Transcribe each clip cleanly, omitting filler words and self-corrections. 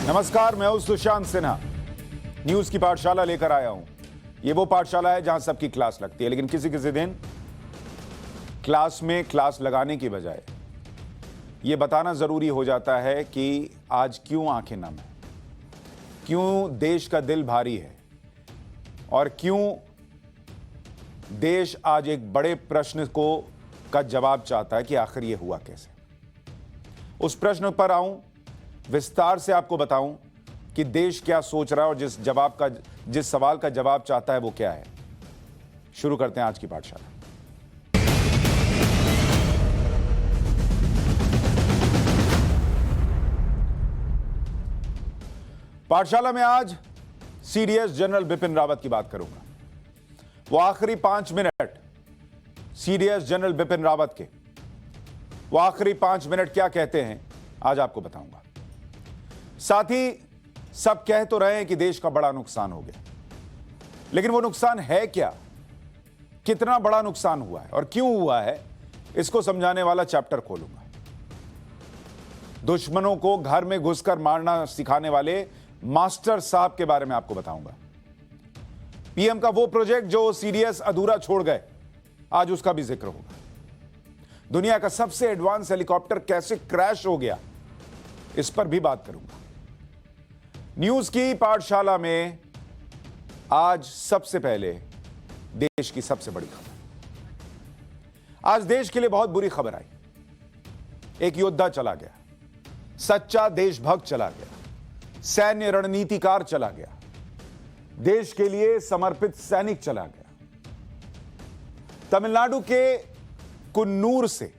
नमस्कार, मैं हूं सुशांत सिन्हा। न्यूज की पाठशाला लेकर आया हूं। ये वो पाठशाला है जहां सबकी क्लास लगती है, लेकिन किसी किसी दिन क्लास में क्लास लगाने की बजाय ये बताना जरूरी हो जाता है कि आज क्यों आंखें नम है, क्यों देश का दिल भारी है और क्यों देश आज एक बड़े प्रश्न का जवाब चाहता है कि आखिर ये हुआ कैसे। उस प्रश्न पर आऊं, विस्तार से आपको बताऊं कि देश क्या सोच रहा है और जिस सवाल का जवाब चाहता है वो क्या है। शुरू करते हैं आज की पाठशाला। पाठशाला में आज सीडीएस जनरल बिपिन रावत की बात करूंगा। वो आखिरी 5 minute CDS general Bipin Rawat के, वो आखिरी 5 मिनट क्या कहते हैं आज आपको बताऊंगा। साथ ही सब कह तो रहे हैं कि देश का बड़ा नुकसान हो गया, लेकिन वो नुकसान है क्या, कितना बड़ा नुकसान हुआ है और क्यों हुआ है, इसको समझाने वाला चैप्टर खोलूंगा। दुश्मनों को घर में घुसकर मारना सिखाने वाले मास्टर साहब के बारे में आपको बताऊंगा। पीएम का वो प्रोजेक्ट जो सीडीएस अधूरा छोड़ गए, आज उसका भी जिक्र होगा। दुनिया का सबसे एडवांस हेलीकॉप्टर कैसे क्रैश हो गया, इस पर भी बात करूंगा। न्यूज की पाठशाला में आज सबसे पहले देश की सबसे बड़ी खबर। आज देश के लिए बहुत बुरी खबर आई। एक योद्धा चला गया, सच्चा देशभक्त चला गया, सैन्य रणनीतिकार चला गया, देश के लिए समर्पित सैनिक चला गया। तमिलनाडु के कुन्नूर से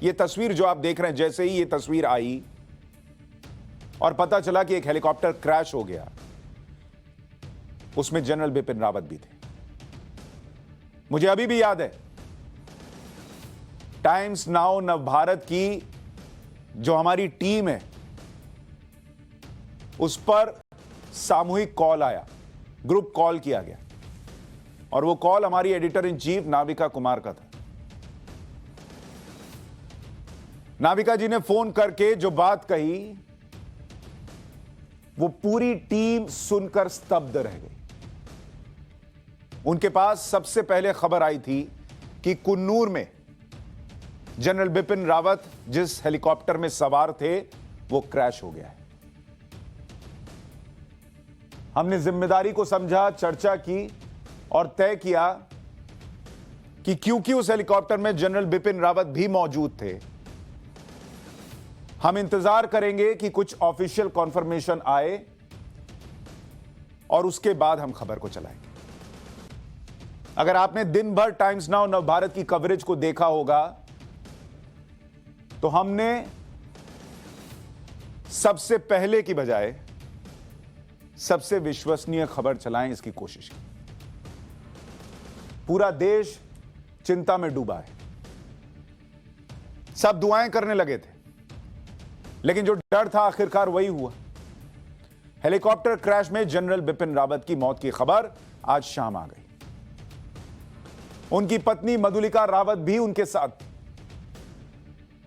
यह तस्वीर जो आप देख रहे हैं, जैसे ही यह तस्वीर आई और पता चला कि एक हेलीकॉप्टर क्रैश हो गया, उसमें जनरल बिपिन रावत भी थे। मुझे अभी भी याद है, टाइम्स नाउ नवभारत की जो हमारी टीम है, उस पर सामूहिक कॉल आया, ग्रुप कॉल किया गया और वो कॉल हमारी editor in chief Navika Kumar का था। नाविका जी ने फोन करके जो बात कही, वो पूरी टीम सुनकर स्तब्ध रह गई। उनके पास सबसे पहले खबर आई थी कि कुन्नूर में जनरल बिपिन रावत जिस हेलीकॉप्टर में सवार थे, वो क्रैश हो गया है। हमने जिम्मेदारी को समझा, चर्चा की और तय किया कि क्योंकि उस हेलीकॉप्टर में जनरल बिपिन रावत भी मौजूद थे, हम इंतजार करेंगे कि कुछ ऑफिशियल कॉन्फर्मेशन आए और उसके बाद हम खबर को चलाएंगे। अगर आपने दिन भर टाइम्स नाउ नवभारत की कवरेज को देखा होगा, तो हमने सबसे पहले की बजाय सबसे विश्वसनीय खबर चलाएं, इसकी कोशिश की। पूरा देश चिंता में डूबा है, सब दुआएं करने लगे थे, लेकिन जो डर था आखिरकार वही हुआ। हेलीकॉप्टर क्रैश में जनरल बिपिन रावत की मौत की खबर आज शाम आ गई। उनकी पत्नी मधुलिका रावत भी उनके साथ थी,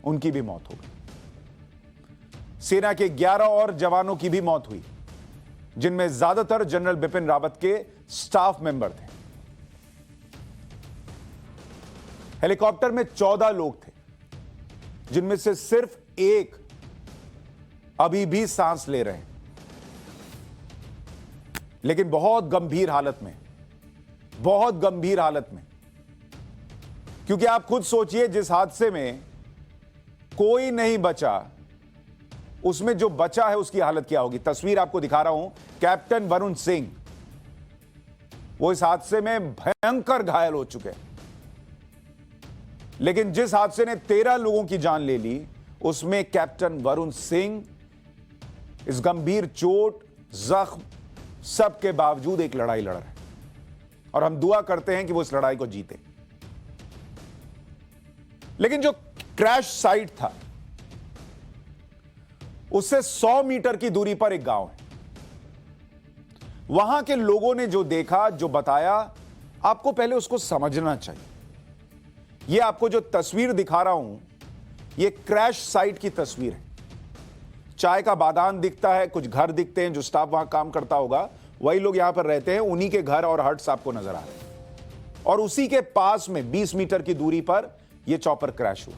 उनकी भी मौत हो गई। सेना के 11 और जवानों की भी मौत हुई, जिनमें ज्यादातर जनरल बिपिन रावत के स्टाफ मेंबर थे। हेलीकॉप्टर में 14 लोग थे, जिनमें से सिर्फ एक अभी भी सांस ले रहे हैं, लेकिन बहुत गंभीर हालत में, बहुत गंभीर हालत में। क्योंकि आप खुद सोचिए, जिस हादसे में कोई नहीं बचा, उसमें जो बचा है उसकी हालत क्या होगी। तस्वीर आपको दिखा रहा हूं, कैप्टन वरुण सिंह, वो इस हादसे में भयंकर घायल हो चुके हैं। लेकिन जिस हादसे ने 13 लोगों की जान ले ली, उसमें कैप्टन वरुण सिंह इस गंभीर चोट, जख्म सब के बावजूद एक लड़ाई लड़ रहे हैं और हम दुआ करते हैं कि वो इस लड़ाई को जीते। लेकिन जो क्रैश साइट था, उससे 100 मीटर की दूरी पर एक गांव है। वहां के लोगों ने जो देखा, जो बताया, आपको पहले उसको समझना चाहिए। यह आपको जो तस्वीर दिखा रहा हूं, यह क्रैश साइट की तस्वीर है। चाय का बागान दिखता है, कुछ घर दिखते हैं, जो स्टाफ वहां काम करता होगा वही लोग यहां पर रहते हैं, उन्हीं के घर और हट्स आपको नजर आ रहे हैं। और उसी के पास में 20 मीटर की दूरी पर यह चॉपर क्रैश हुआ।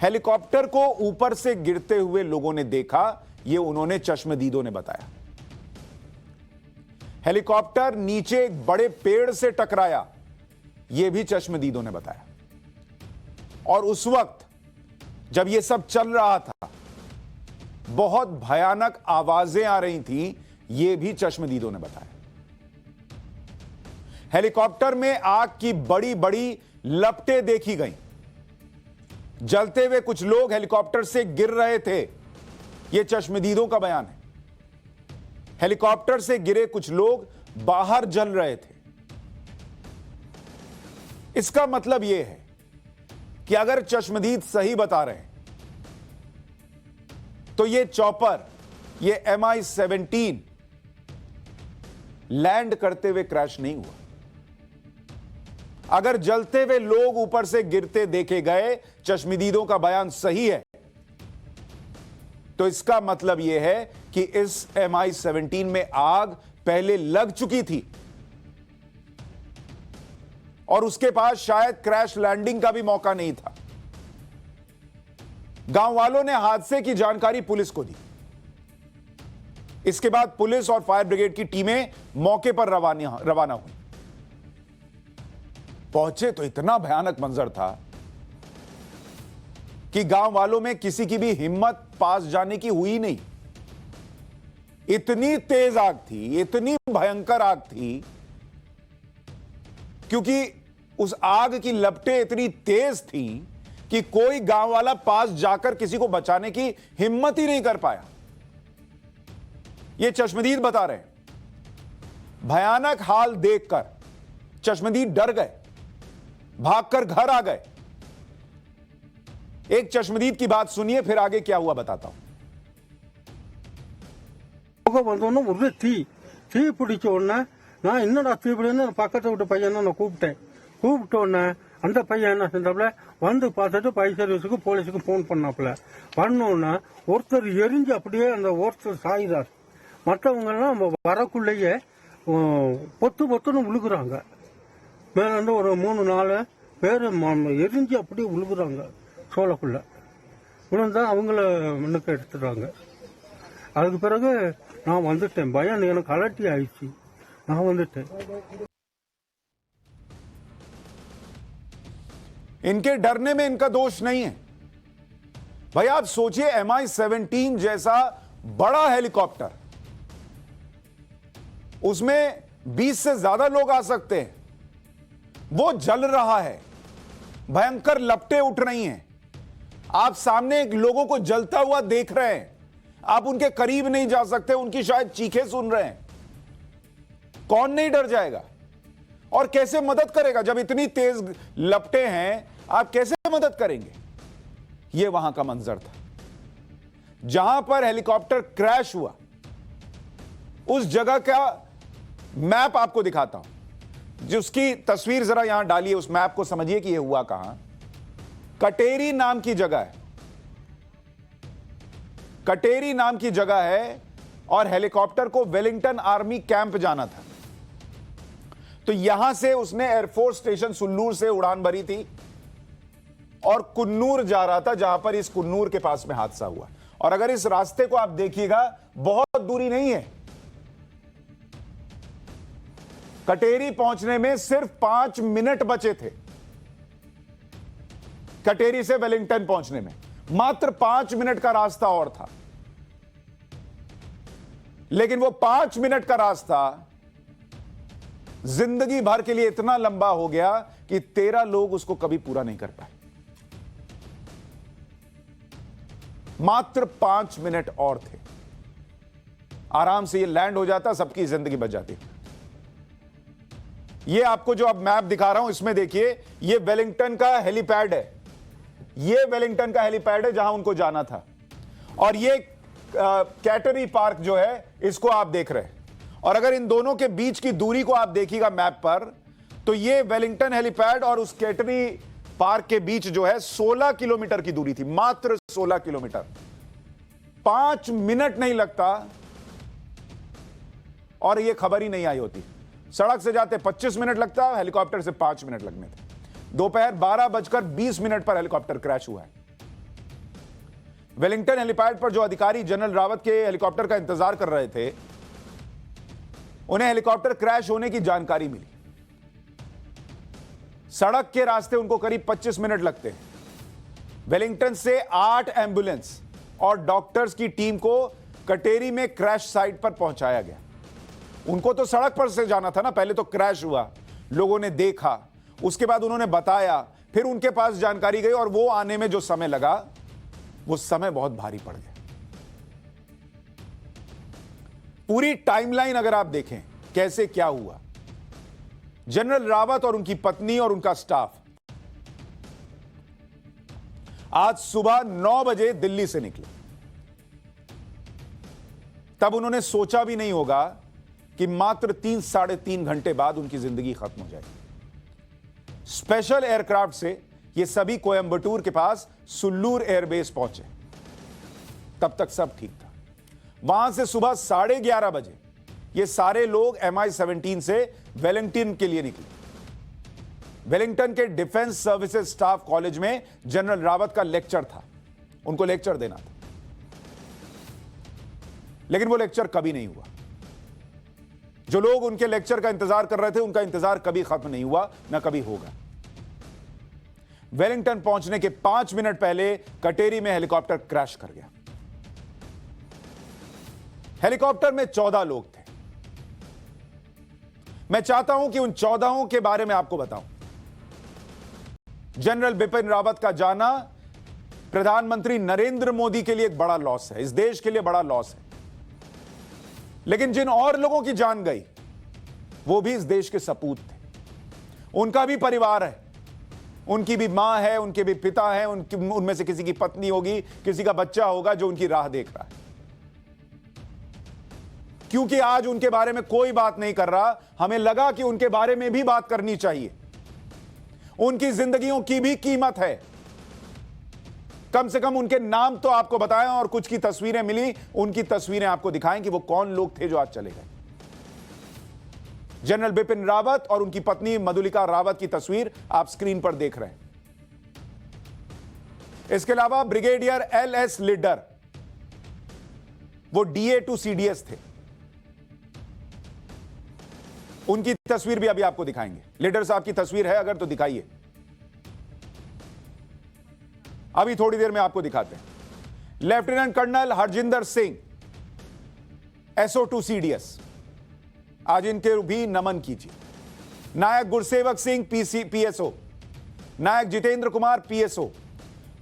हेलीकॉप्टर को ऊपर से गिरते हुए लोगों ने देखा, यह उन्होंने चश्मदीदों ने बताया। हेलीकॉप्टर नीचे एक बड़े पेड़ से टकराया, यह भी चश्मदीदों ने बताया। और उस वक्त जब यह सब चल रहा था, बहुत भयानक आवाजें आ रही थीं, यह भी चश्मदीदों ने बताया। हेलीकॉप्टर में आग की बड़ी बड़ी लपटें देखी गईं। जलते हुए कुछ लोग हेलीकॉप्टर से गिर रहे थे, यह चश्मदीदों का बयान है। हेलीकॉप्टर से गिरे कुछ लोग बाहर जल रहे थे। इसका मतलब यह है कि अगर चश्मदीद सही बता रहे हैं तो यह चॉपर, यह MI-17 लैंड करते हुए क्रैश नहीं हुआ। अगर जलते हुए लोग ऊपर से गिरते देखे गए, चश्मदीदों का बयान सही है, तो इसका मतलब यह है कि इस MI-17 में आग पहले लग चुकी थी और उसके पास शायद क्रैश लैंडिंग का भी मौका नहीं था। गांव वालों ने हादसे की जानकारी पुलिस को दी। इसके बाद पुलिस और फायर ब्रिगेड की टीमें मौके पर रवाना हुई। पहुंचे तो इतना भयानक मंजर था कि गांव वालों में किसी की भी हिम्मत पास जाने की हुई नहीं। इतनी तेज आग थी, इतनी भयंकर आग थी, क्योंकि उस आग की लपटें इतनी तेज थी कि कोई गांव वाला पास जाकर किसी को बचाने की हिम्मत ही नहीं कर पाया। यह चश्मदीद बता रहे हैं। भयानक हाल देखकर चश्मदीद डर गए, भागकर घर आ गए। एक चश्मदीद की बात सुनिए, फिर आगे क्या हुआ बताता हूं। வந்தோன்னு ஒரு தீ பிடிச்ச உடனே நான் என்னடா தீ பிடின்னு பக்கத்து விட்டு பையனை நான் கூப்பிட்ட உடனே அந்த பையன் என்ன செஞ்சாப்புல வந்து பார்த்துட்டு ஃபயர் சர்வீஸுக்கு போலீஸுக்கு ஃபோன் பண்ணாப்புல. பண்ணோன்னா ஒருத்தர் எரிஞ்சு அப்படியே அந்த ஒருத்தர் சாயிறார். மற்றவங்க எல்லாம் வரக்குள்ளேயே பொத்துன்னு விழுகுறாங்க. மேல இருந்து ஒரு 3-4 பேர் எரிஞ்சு அப்படியே விழுகுறாங்க சோளக்குள்ள. விழுந்தா அவங்கள முன்னுக்கு எடுத்துடுறாங்க. அதுக்கு பிறகு நான் வந்துட்டேன். பயம் எனக்கு அலர்ட்டி ஆயிடுச்சு. நான் வந்துட்டேன். इनके डरने में इनका दोष नहीं है। भाई आप सोचिए, MI-17 जैसा बड़ा हेलीकॉप्टर, उसमें 20 से ज्यादा लोग आ सकते हैं, वो जल रहा है, भयंकर लपटें उठ रही हैं, आप सामने लोगों को जलता हुआ देख रहे हैं, आप उनके करीब नहीं जा सकते, उनकी शायद चीखें सुन रहे हैं। कौन नहीं डर जाएगा और कैसे मदद करेगा? जब इतनी तेज लपटें हैं, आप कैसे मदद करेंगे? यह वहां का मंजर था जहां पर हेलीकॉप्टर क्रैश हुआ। उस जगह का मैप आपको दिखाता हूं, जिसकी तस्वीर जरा यहां डालिए, उस मैप को समझिए कि यह हुआ कहां। कटेरी नाम की जगह है, कटेरी नाम की जगह है, और हेलीकॉप्टर को वेलिंगटन आर्मी कैंप जाना था। तो यहां से उसने एयरफोर्स स्टेशन सुल्लूर से उड़ान भरी थी और कुन्नूर जा रहा था, जहां पर इस कुन्नूर के पास में हादसा हुआ। और अगर इस रास्ते को आप देखिएगा, बहुत दूरी नहीं है, कटेरी पहुंचने में सिर्फ 5 मिनट बचे थे। कटेरी से वेलिंगटन पहुंचने में मात्र 5 मिनट का रास्ता और था, लेकिन वो 5 मिनट का रास्ता जिंदगी भर के लिए इतना लंबा हो गया कि 13 लोग उसको कभी पूरा नहीं कर पाए। मात्र 5 मिनट और थे, आराम से ये लैंड हो जाता, सबकी जिंदगी बच जाती। ये आपको जो अब मैप दिखा रहा हूं, इसमें देखिए, ये वेलिंगटन का हेलीपैड है, ये वेलिंगटन का हेलीपैड है जहां उनको जाना था। और ये कैटरी पार्क जो है, इसको आप देख रहे हैं। और अगर इन दोनों के बीच की दूरी को आप देखिएगा मैप पर, तो ये वेलिंगटन हेलीपैड और उस कैटरी पार्क के बीच जो है 16 किलोमीटर की दूरी थी, मात्र 16 किलोमीटर। 5 मिनट नहीं लगता और यह खबर ही नहीं आई होती। सड़क से जाते 25 मिनट लगता, हेलीकॉप्टर से 5 मिनट लगने थे। दोपहर 12:20 पर हेलीकॉप्टर क्रैश हुआ है। वेलिंगटन हेलीपैड पर जो अधिकारी जनरल रावत के हेलीकॉप्टर का इंतजार कर रहे थे, उन्हें हेलीकॉप्टर क्रैश होने की जानकारी मिली। सड़क के रास्ते उनको करीब 25 मिनट लगते हैं। वेलिंगटन से 8 एम्बुलेंस और डॉक्टर्स की टीम को कटेरी में क्रैश साइट पर पहुंचाया गया। उनको तो सड़क पर से जाना था ना, पहले तो क्रैश हुआ, लोगों ने देखा, उसके बाद उन्होंने बताया, फिर उनके पास जानकारी गई और वो आने में जो समय लगा, वो समय बहुत भारी पड़ गया। पूरी टाइमलाइन अगर आप देखें कैसे क्या हुआ, जनरल रावत और उनकी पत्नी और उनका स्टाफ आज सुबह 9 बजे दिल्ली से निकले। तब उन्होंने सोचा भी नहीं होगा कि मात्र 3-3.5 घंटे बाद उनकी जिंदगी खत्म हो जाएगी। स्पेशल एयरक्राफ्ट से ये सभी कोयंबटूर के पास सुल्लूर एयरबेस पहुंचे। तब तक सब ठीक था। वहां से सुबह 11:30 बजे ये सारे लोग MI-17 से वेलिंगटन के लिए निकले। वेलिंगटन के डिफेंस सर्विसेज स्टाफ कॉलेज में जनरल रावत का लेक्चर था, उनको लेक्चर देना था, लेकिन वो लेक्चर कभी नहीं हुआ। जो लोग उनके लेक्चर का इंतजार कर रहे थे, उनका इंतजार कभी खत्म नहीं हुआ, ना कभी होगा। वेलिंगटन पहुंचने के 5 मिनट पहले कटेरी में हेलीकॉप्टर क्रैश कर गया। हेलीकॉप्टर में 14 लोग थे। मैं चाहता हूं कि उन 14 के बारे में आपको बताऊं। जनरल बिपिन रावत का जाना प्रधानमंत्री नरेंद्र मोदी के लिए एक बड़ा लॉस है, इस देश के लिए बड़ा लॉस है। लेकिन जिन और लोगों की जान गई, वो भी इस देश के सपूत थे। उनका भी परिवार है, उनकी भी मां है, उनके भी पिता हैं, उनमें से किसी की पत्नी होगी, किसी का बच्चा होगा जो उनकी राह देख रहा है। क्योंकि आज उनके बारे में कोई बात नहीं कर रहा, हमें लगा कि उनके बारे में भी बात करनी चाहिए। उनकी जिंदगियों की भी कीमत है। कम से कम उनके नाम तो आपको बताएं और कुछ की तस्वीरें मिली, उनकी तस्वीरें आपको दिखाएं कि वो कौन लोग थे जो आज चले गए। जनरल बिपिन रावत और उनकी पत्नी मधुलिका रावत की तस्वीर आप स्क्रीन पर देख रहे हैं। इसके अलावा ब्रिगेडियर LS लीडर, वो DA to CDS थे, उनकी तस्वीर भी अभी आपको दिखाएंगे। लीडर साहब की तस्वीर है अगर तो दिखाइए, अभी थोड़ी देर में आपको दिखाते हैं। Lieutenant colonel Harjinder Singh SO2 CDS, आज इनके भी नमन कीजिए। Naik Gursevak Singh PSO, Naik Jitendra Kumar PSO,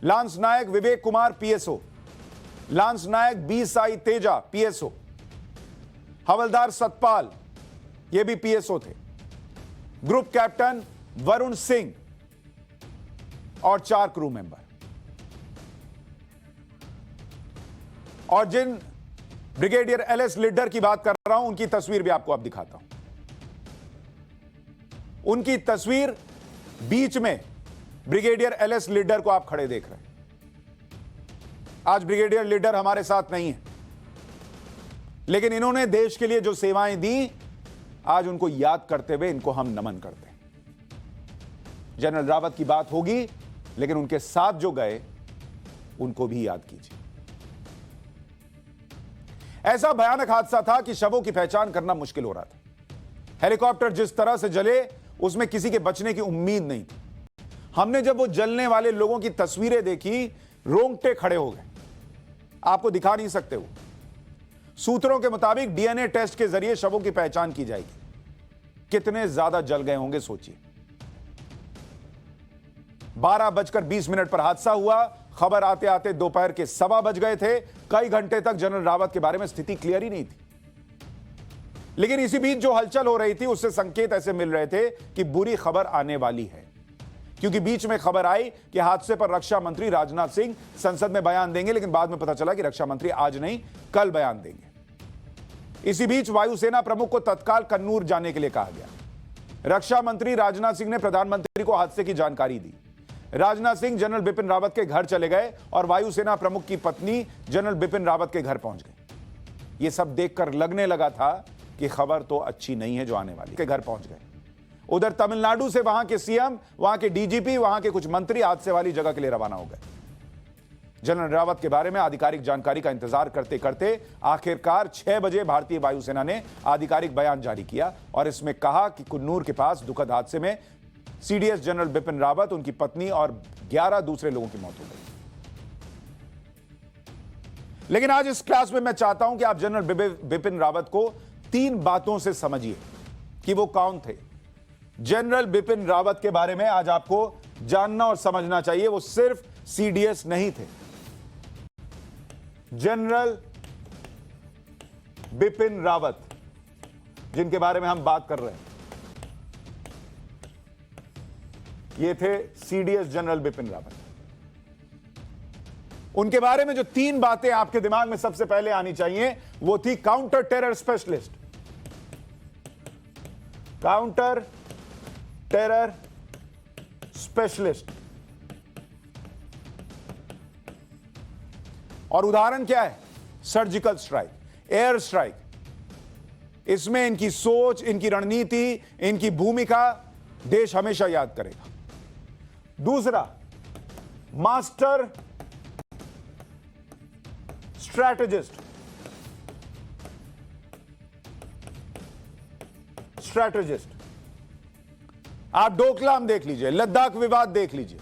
lance Naik Vivek Kumar PSO, lance Naik B Sai Teja PSO, Havildar Satpal ये भी PSO थे, ग्रुप कैप्टन वरुण सिंह और 4 क्रू मेंबर। और जिन ब्रिगेडियर LS लीडर की बात कर रहा हूं, उनकी तस्वीर भी आपको अब दिखाता हूं। उनकी तस्वीर बीच में ब्रिगेडियर LS लीडर को आप खड़े देख रहे हैं। आज ब्रिगेडियर लीडर हमारे साथ नहीं है, लेकिन इन्होंने देश के लिए जो सेवाएं दी, आज उनको याद करते हुए इनको हम नमन करते हैं। जनरल रावत की बात होगी, लेकिन उनके साथ जो गए उनको भी याद कीजिए। ऐसा भयानक हादसा था कि शवों की पहचान करना मुश्किल हो रहा था। हेलीकॉप्टर जिस तरह से जले, उसमें किसी के बचने की उम्मीद नहीं थी। हमने जब वो जलने वाले लोगों की तस्वीरें देखी, रोंगटे खड़े हो गए। आपको दिखा नहीं सकते वो। सूत्रों के मुताबिक DNA टेस्ट के जरिए शवों की पहचान की जाएगी। कितने ज्यादा जल गए होंगे सोचिए। 12:20 पर हादसा हुआ। खबर आते आते दोपहर के 1:15 बज गए थे। कई घंटे तक जनरल रावत के बारे में स्थिति क्लियर ही नहीं थी। लेकिन इसी बीच जो हलचल हो रही थी, उससे संकेत ऐसे मिल रहे थे कि बुरी खबर आने वाली है। क्योंकि बीच में खबर आई कि हादसे पर रक्षा मंत्री राजनाथ सिंह संसद में बयान देंगे, लेकिन बाद में पता चला कि रक्षा मंत्री आज नहीं, कल बयान देंगे। इसी बीच वायुसेना प्रमुख को तत्काल कन्नूर जाने के लिए कहा गया। रक्षा मंत्री राजनाथ सिंह ने प्रधानमंत्री को हादसे की जानकारी दी। राजनाथ सिंह जनरल बिपिन रावत के घर चले गए और वायुसेना प्रमुख की पत्नी जनरल बिपिन रावत के घर पहुंच गए। यह सब देखकर लगने लगा था कि खबर तो अच्छी नहीं है जो आने वाली। के घर पहुंच गए। उधर तमिलनाडु से वहां के सीएम, वहां के डीजीपी, वहां के कुछ मंत्री हादसे वाली जगह के लिए रवाना हो गए। जनरल रावत के बारे में आधिकारिक जानकारी का इंतजार करते करते आखिरकार 6 बजे भारतीय वायुसेना ने आधिकारिक बयान जारी किया और इसमें कहा कि कुन्नूर के पास दुखद हादसे में सीडीएस जनरल बिपिन रावत, उनकी पत्नी और 11 दूसरे लोगों की मौत हो गई। लेकिन आज इस क्लास में मैं चाहता हूं कि आप जनरल बिपिन रावत को 3 बातों से समझिए कि वो कौन थे। जनरल बिपिन रावत के बारे में आज आपको जानना और समझना चाहिए। वो सिर्फ सीडीएस नहीं थे। जनरल बिपिन रावत जिनके बारे में हम बात कर रहे हैं, ये थे सीडीएस जनरल बिपिन रावत। उनके बारे में जो 3 बातें आपके दिमाग में सबसे पहले आनी चाहिए वो थी counter terror specialist, counter terror specialist. और उदाहरण क्या है? Surgical strike, air strike. इसमें इनकी सोच, इनकी रणनीति, इनकी भूमिका देश हमेशा याद करेगा। दूसरा, मास्टर स्ट्रैटेजिस्ट। आप डोकलाम देख लीजिए, लद्दाख विवाद देख लीजिए।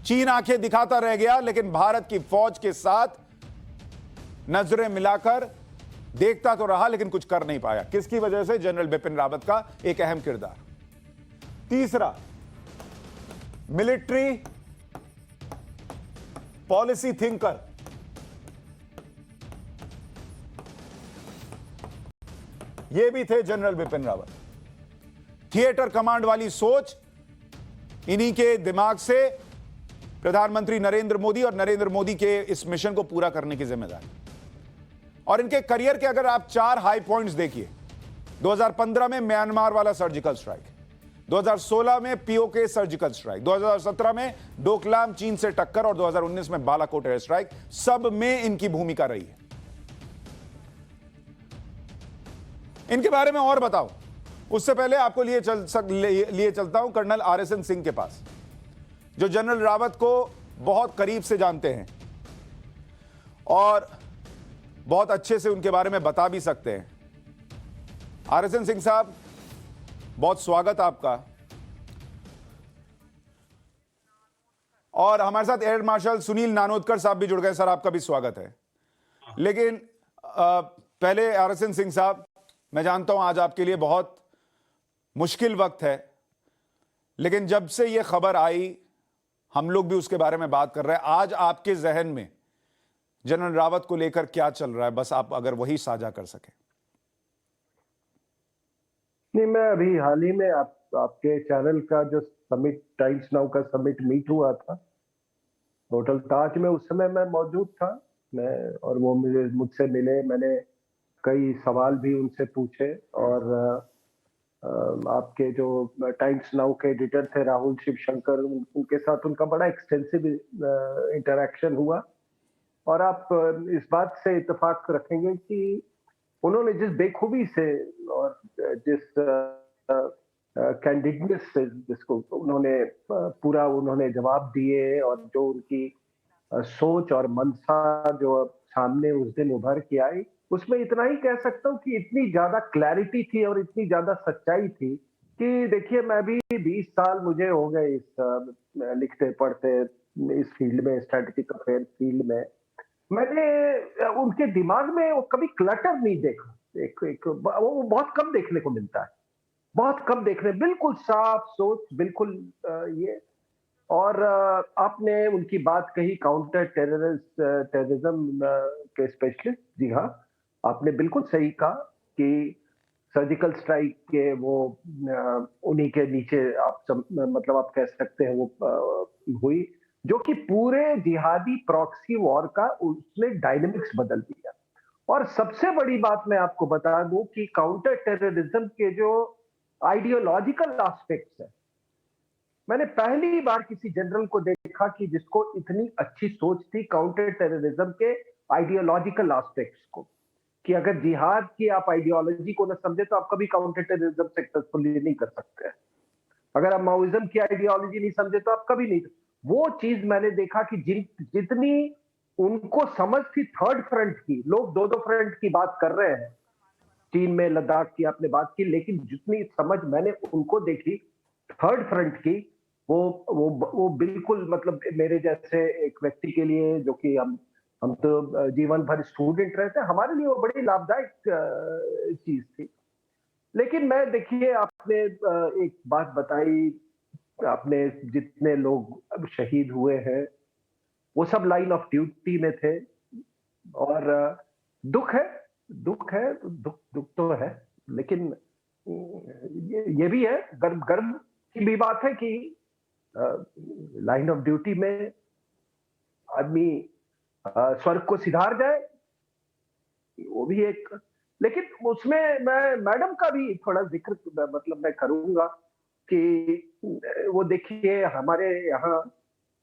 चीन आंखें दिखाता रह गया, लेकिन भारत की फौज के साथ नजरें मिलाकर देखता तो रहा, लेकिन कुछ कर नहीं पाया। किसकी वजह से? जनरल बिपिन रावत का एक अहम किरदार। तीसरा, मिलिट्री पॉलिसी थिंकर। ये भी थे general Bipin Rawat. Theatre command वाली सोच, इन्हीं के दिमाग से प्रधानमंत्री नरेंद्र मोदी और नरेंद्र मोदी के इस मिशन को पूरा करने की जिम्मेदारी। और इनके करियर के अगर आप 4 हाई पॉइंट्स देखिए, 2015 में म्यांमार वाला सर्जिकल स्ट्राइक, 2016 में पीओके सर्जिकल स्ट्राइक, 2017 में डोकलाम चीन से टक्कर और 2019 में बालाकोट एयर स्ट्राइक, सब में इनकी भूमिका रही है। इनके बारे में और बताओ, उससे पहले आपको लिए चलता हूं कर्नल आरएसएन सिंह के पास, जो जनरल रावत को बहुत करीब से जानते हैं और बहुत अच्छे से उनके बारे में बता भी सकते हैं। आरएसएन सिंह साहब, बहुत स्वागत आपका। और हमारे साथ एयर मार्शल सुनील नानोदकर साहब भी जुड़ गए। सर, आपका भी स्वागत है। लेकिन पहले आरएसएन सिंह साहब, मैं जानता हूं आज आपके लिए बहुत मुश्किल वक्त है, लेकिन जब से यह खबर आई, हम लोग भी उसके बारे में बात कर रहे हैं। आज आपके जहन में जनरल रावत को लेकर क्या चल रहा है? बस आप अगर वही साझा कर सके। नहीं, मैं अभी हाल ही में आपके चैनल का जो समिट, टाइम्स नाउ का समिट मीट हुआ था होटल ताज में, उस समय मैं मौजूद था। मैं और वो मुझसे मिले, मैंने कई सवाल भी उनसे पूछे और आपके जो टाइम्स नाउ के एडिटर थे राहुल शिवशंकर, उनके साथ उनका बड़ा एक्सटेंसिव इंटरेक्शन हुआ। और आप इस बात से इत्तेफाक रखेंगे कि उन्होंने जिस बेखूबी से और जिस कैंडिडनेस से जिसको उन्होंने जवाब दिए और जो उनकी सोच और मंशा जो सामने उस दिन उभर के आई, उसमें इतना ही कह सकता हूँ कि इतनी ज्यादा क्लैरिटी थी और इतनी ज्यादा सच्चाई थी कि देखिए, मैं भी 20 साल मुझे हो गए इस लिखते पढ़ते इस फील्ड में, स्ट्रेटेजिक अफेयर फील्ड में। मैंने उनके दिमाग में वो कभी क्लटर नहीं देखा। वो बहुत कम देखने को मिलता है, बहुत कम देखने, बिल्कुल साफ सोच, बिल्कुल ये। और आपने उनकी बात कही काउंटर टेररिज्म के स्पेशलिस्ट। जी हाँ, आपने बिल्कुल सही कहा कि सर्जिकल स्ट्राइक के वो उन्हीं के नीचे मतलब आप कह सकते हैं वो हुई, जो कि पूरे जिहादी प्रॉक्सी वॉर का उसने डायनेमिक्स बदल दिया। और सबसे बड़ी बात मैं आपको बता दूं कि काउंटर टेररिज्म के जो आइडियोलॉजिकल एस्पेक्ट्स है, मैंने पहली बार किसी जनरल को देखा कि जिसको इतनी अच्छी सोच थी काउंटर टेररिज्म के आइडियोलॉजिकल एस्पेक्ट्स को, कि अगर जिहाद की आप आइडियोलॉजी को न समझे तो आप कभी काउंटर टेररिज्म सक्सेसफुली नहीं कर सकते हैं। अगर आप माओइज्म की आइडियोलॉजी नहीं समझे तो आप कभी नहीं। वो चीज मैंने देखा कि जितनी उनको समझ थी थर्ड फ्रंट की, लोग दो दो फ्रंट की बात कर रहे हैं, चीन में लद्दाख की आपने बात की, लेकिन जितनी समझ मैंने उनको देखी थर्ड फ्रंट की, वो बिल्कुल मतलब मेरे जैसे एक व्यक्ति के लिए, जो कि हम तो जीवन भर स्टूडेंट रहते हैं, हमारे लिए वो बड़ी लाभदायक चीज थी। लेकिन मैं देखिए, आपने एक बात बताई, आपने जितने लोग अब शहीद हुए हैं वो सब लाइन ऑफ ड्यूटी में थे, और दुख है, दुख तो है, लेकिन ये भी है, गर्व की भी बात है कि लाइन ऑफ ड्यूटी में आदमी स्वर्ग को सिधार जाए, वो भी एक। लेकिन उसमें मैं मैडम का भी थोड़ा जिक्र मतलब मैं करूंगा कि वो देखिए, हमारे यहाँ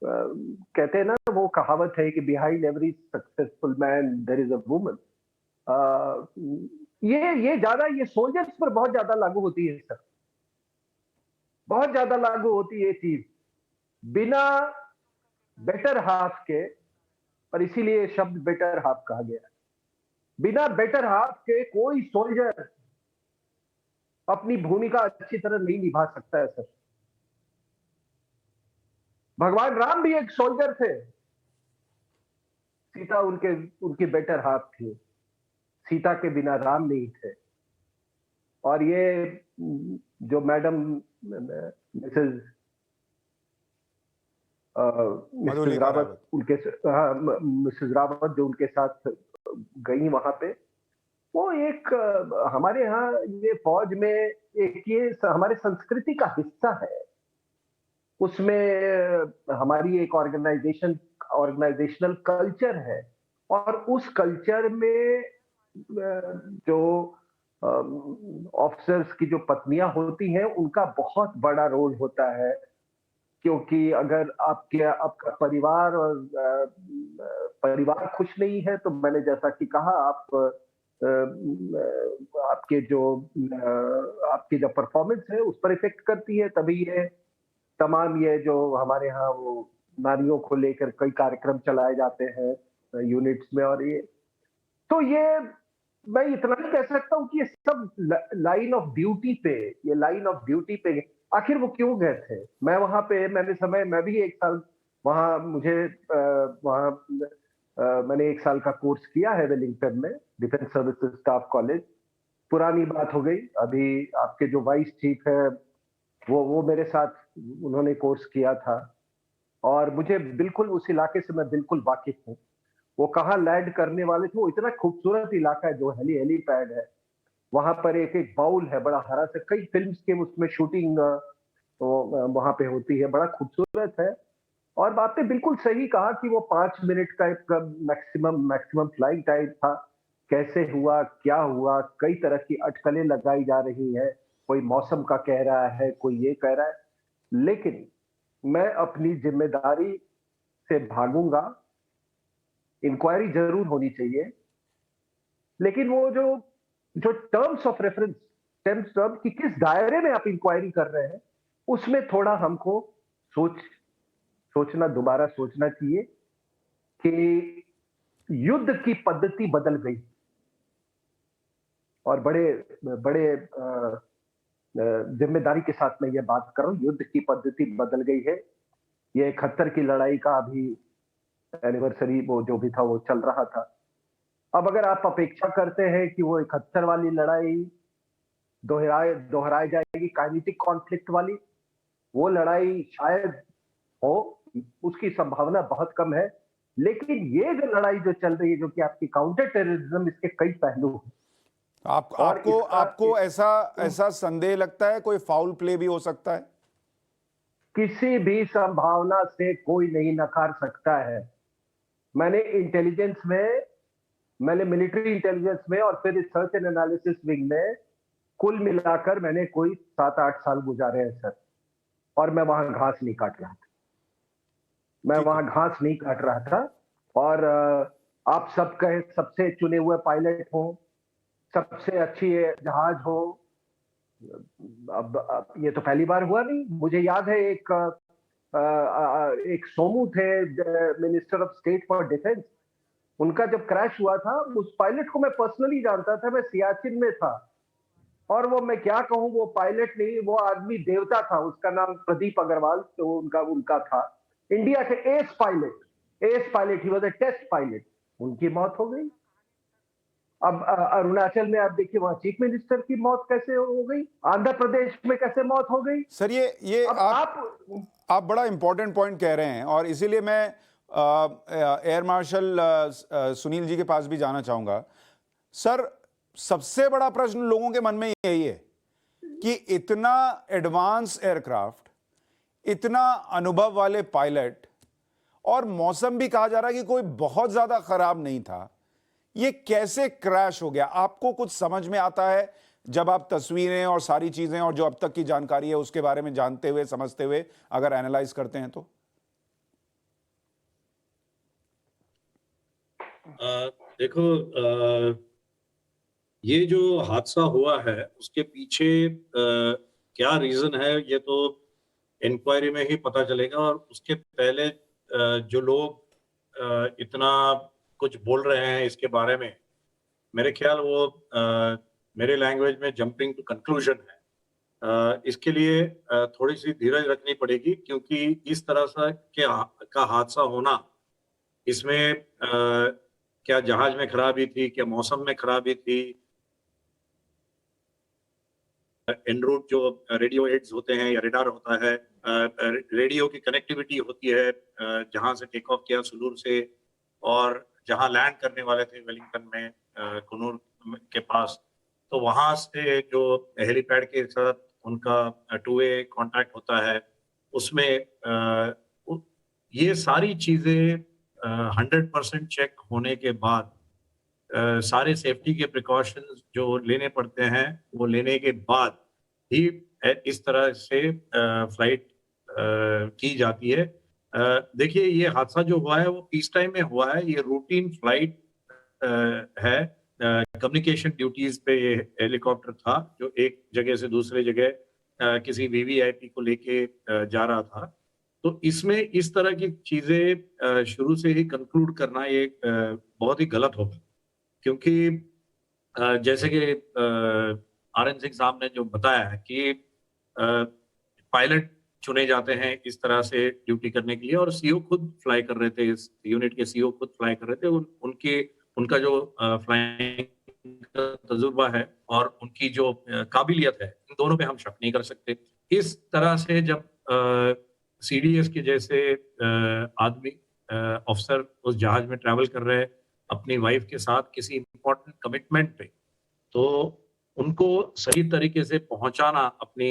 कहते हैं ना, वो कहावत है कि behind every successful man there is a woman. ये ज्यादा, ये सोल्जर्स पर बहुत ज्यादा लागू होती है सर, बहुत ज्यादा लागू होती है ये चीज। बिना बेटर हाफ के, और इसीलिए शब्द बेटर हाफ कहा गया है, बिना बेटर हाफ के कोई सोल्जर अपनी भूमिका अच्छी तरह नहीं निभा सकता है सर। भगवान राम भी एक सोल्जर थे, सीता उनकी बेटर हाफ थी, सीता के बिना राम नहीं थे। और ये जो madam Mrs Rawat, Mrs Rawat जो उनके साथ गई वहां पे, वो एक हमारे यहाँ ये फौज में एक ये हमारे संस्कृति का हिस्सा है। उसमें हमारी एक ऑर्गेनाइजेशनल कल्चर है, और उस कल्चर में जो ऑफिसर्स की जो पत्नियां होती हैं उनका बहुत बड़ा रोल होता है। क्योंकि अगर आपका परिवार और परिवार खुश नहीं है, तो मैंने जैसा कि कहा, आपके जो आपकी जो परफॉर्मेंस है उस पर इफेक्ट करती है। तभी ये तमाम ये जो हमारे यहाँ वो नारियों को लेकर कई कार्यक्रम चलाए जाते हैं यूनिट्स में, और ये तो ये मैं इतना ही कह सकता हूँ कि ये सब लाइन ऑफ ड्यूटी पे, ये लाइन ऑफ ड्यूटी पे आखिर वो क्यों गए थे। मैं वहां पे मैं भी एक साल वहां मैंने एक साल का कोर्स किया है वेलिंगटन में, डिफेंस सर्विसेज स्टाफ कॉलेज। पुरानी बात हो गई, अभी आपके जो वाइस चीफ है वो मेरे साथ उन्होंने कोर्स किया था, और मुझे बिल्कुल उस इलाके से मैं बिल्कुल वाकिफ हूँ। वो कहाँ लैंड करने वाले थे, वो इतना खूबसूरत इलाका है जो हेलीपैड है वहां पर, एक बाउल है बड़ा हरा से, कई फिल्म्स के उसमें शूटिंग वहां पे होती है, बड़ा खूबसूरत है। और आपने बिल्कुल सही कहा कि वो 5 मिनट का एक मैक्सिमम फ्लाइंग टाइम था। कैसे हुआ, क्या हुआ, कई तरह की अटकलें लगाई जा रही है, कोई मौसम का कह रहा है, कोई ये कह रहा है, लेकिन मैं अपनी जिम्मेदारी से भागूंगा। इंक्वायरी जरूर होनी चाहिए, लेकिन वो जो टर्म्स ऑफ रेफरेंस, टर्म की किस दायरे में आप इंक्वायरी कर रहे हैं, उसमें थोड़ा हमको सोचना दोबारा सोचना चाहिए कि युद्ध की पद्धति बदल गई, और बड़े जिम्मेदारी के साथ मैं ये बात कर रहा हूं, युद्ध की पद्धति बदल गई है। ये 71 की लड़ाई का अभी एनिवर्सरी वो जो भी था वो चल रहा था। अब अगर आप अपेक्षा करते हैं कि वो 71 वाली लड़ाई दोहराई जाएगी, काइनेटिक कॉन्फ्लिक्ट वाली, वो लड़ाई शायद हो, उसकी संभावना बहुत कम है। लेकिन ये जो लड़ाई जो चल रही है, जो कि आपकी काउंटर टेररिज्म, इसके कई पहलू हैं। आपको ऐसा संदेह लगता है कोई फाउल प्ले भी हो सकता है? किसी भी संभावना से कोई नहीं नकार सकता है। मैंने मिलिट्री इंटेलिजेंस में और फिर रिसर्च एंड एनालिसिस विंग में कुल मिलाकर मैंने कोई 7-8 साल गुजारे हैं सर। और मैं वहां घास नहीं काट रहा था। मैं ठीक है। वहां घास नहीं काट रहा था। और आप सब कहे सबसे चुने हुए पायलट हो, सबसे अच्छी जहाज हो। अब ये तो पहली बार हुआ नहीं। मुझे याद है एक सोमू थे, minister of state for defence. उनका जब क्रैश हुआ था, उस पायलट को मैं पर्सनली जानता था। मैं सियाचिन में था, और वो मैं क्या कहूं, वो पायलट नहीं, वो आदमी देवता था। उसका नाम प्रदीप अग्रवाल, तो उनका था। इंडिया के as pilot, he was a test pilot. उनकी मौत हो गई। अब अरुणाचल में आप देखिए, वहां चीफ मिनिस्टर की मौत कैसे हो गई, आंध्र प्रदेश में कैसे मौत हो गई। सर ये अब आप बड़ा इंपॉर्टेंट पॉइंट कह रहे हैं, और इसीलिए मैं एयर मार्शल सुनील जी के पास भी जाना चाहूंगा। सर, सबसे बड़ा प्रश्न लोगों के मन में यही है कि इतना एडवांस एयरक्राफ्ट, इतना अनुभव वाले पायलट, और मौसम भी कहा जा रहा है कि कोई बहुत ज्यादा खराब नहीं था, ये कैसे क्रैश हो गया? आपको कुछ समझ में आता है जब आप तस्वीरें और सारी चीजें और जो अब तक की जानकारी है उसके बारे में जानते हुए, समझते हुए अगर एनालाइज करते हैं तो? देखो, ये जो हादसा हुआ है उसके पीछे क्या रीजन है, ये तो इंक्वायरी में ही पता चलेगा। और उसके पहले जो लोग इतना कुछ बोल रहे हैं इसके बारे में, मेरे ख्याल वो मेरे लैंग्वेज में जंपिंग टू कंक्लूजन है। इसके लिए थोड़ी सी धीरज रखनी पड़ेगी, क्योंकि इस तरह से का हादसा होना, इसमें क्या जहाज में खराबी थी, क्या मौसम में खराबी थी, एनरूट जो रेडियो एड्स होते हैं या रेडार होता है, रेडियो की कनेक्टिविटी होती है जहां से टेक ऑफ किया सुलूर से, और जहां लैंड करने वाले थे वेलिंगटन में कुनूर के पास, तो वहां से जो हेलीपैड के साथ उनका टू वे कांटेक्ट होता है, उसमें ये सारी चीजें 100% चेक होने के बाद, सारे सेफ्टी के प्रिकॉशंस जो लेने पड़ते हैं वो लेने के बाद ही इस तरह से फ्लाइट की जाती है। देखिए, ये हादसा जो हुआ है वो पीस टाइम में हुआ है। ये रूटीन फ्लाइट है। कम्युनिकेशन ड्यूटीज पे ये हेलीकॉप्टर था जो एक जगह से दूसरे जगह किसी वीवीआईपी को लेके जा रहा था। तो इसमें इस तरह की चीजें शुरू से ही कंक्लूड करना ये बहुत ही गलत होगा, क्योंकि जैसे कि आर.एन. सिंह साहब ने जो बताया है कि पायलट चुने जाते हैं इस तरह से ड्यूटी करने के लिए, और सीओ खुद फ्लाई कर रहे थे, इस यूनिट के सीओ खुद फ्लाई कर रहे थे। उनका जो फ्लाइंग का तजुर्बा है और उनकी जो काबिलियत है, इन दोनों पे हम शक नहीं कर सकते। इस तरह से जब सीडीएस के जैसे आदमी, ऑफिसर उस जहाज में ट्रैवल कर रहे हैं अपनी वाइफ के साथ किसी इंपॉर्टेंट कमिटमेंट पे, तो उनको सही तरीके से पहुंचाना अपनी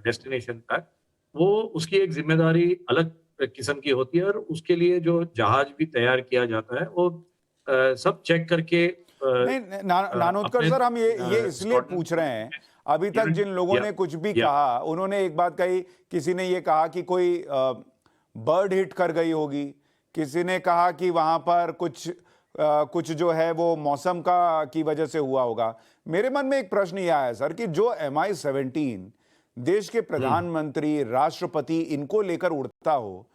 डेस्टिनेशन तक, वो उसकी एक जिम्मेदारी अलग किस्म की होती है। और उसके लिए जो जहाज भी तैयार किया जाता है वो सब चेक करके नहीं, नानोदकर सर, हम ये इसलिए पूछ रहे हैं, अभी तक जिन लोगों ने कुछ भी कहा, उन्होंने एक बात कही, किसी ने ये कहा कि कोई बर्ड हिट कर गई होगी, किसी ने कहा कि वहां पर कुछ जो है वो मौसम की वजह से हुआ होगा। मेरे मन में एक प्रश्न यह आया सर कि जो MI-17 देश के प्रधानमंत्री, राष्ट्रपति, इनको लेकर उड़ता हो,